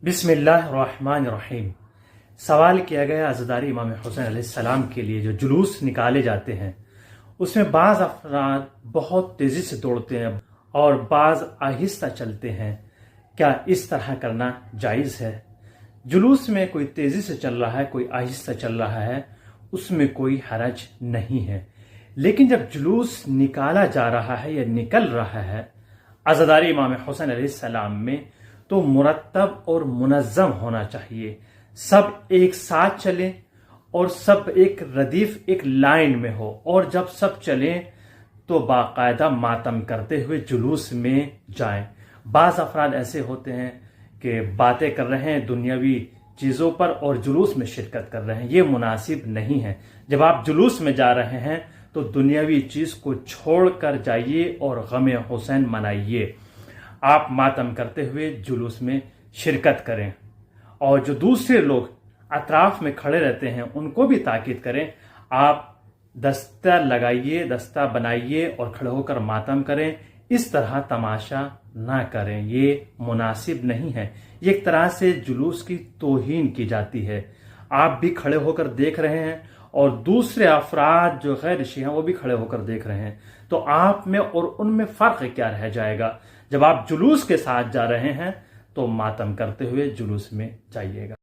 बिस्मिल्लाहिर्रहमानिर्रहीम। सवाल किया गया अज़दारी इमाम हुसैन अलैहिस्सलाम के लिए जो जुलूस निकाले जाते हैं उसमें बाज़ अफराद बहुत तेज़ी से दौड़ते हैं और बाज़ आहिस्ता चलते हैं, क्या इस तरह करना जायज़ है? जुलूस में कोई तेज़ी से चल रहा है, कोई आहिस्ता चल रहा है, उसमें कोई हरज नहीं है। लेकिन जब जुलूस निकाला जा रहा है या निकल रहा है अज़दारी इमाम हुसैन अलैहिस्सलाम में, तो मुरत्तब और मुनज़्ज़म होना चाहिए। सब एक साथ चलें और सब एक रदीफ एक लाइन में हो, और जब सब चलें तो बाकायदा मातम करते हुए जुलूस में जाएं। बाज़ अफराद ऐसे होते हैं कि बातें कर रहे हैं दुनियावी चीज़ों पर और जुलूस में शिरकत कर रहे हैं, ये मुनासिब नहीं है। जब आप जुलूस में जा रहे हैं तो दुनियावी चीज़ को छोड़ कर जाइए और गम हुसैन मनाइए। आप मातम करते हुए जुलूस में शिरकत करें, और जो दूसरे लोग अतराफ में खड़े रहते हैं उनको भी ताकीद करें। आप दस्ता लगाइए, दस्ता बनाइए और खड़े होकर मातम करें। इस तरह तमाशा ना करें, ये मुनासिब नहीं है। ये एक तरह से जुलूस की तौहीन की जाती है। आप भी खड़े होकर देख रहे हैं और दूसरे अफराद जो गैर शिया हैं वो भी खड़े होकर देख रहे हैं, तो आप में और उनमें फ़र्क क्या रह जाएगा? जब आप जुलूस के साथ जा रहे हैं तो मातम करते हुए जुलूस में जाइएगा।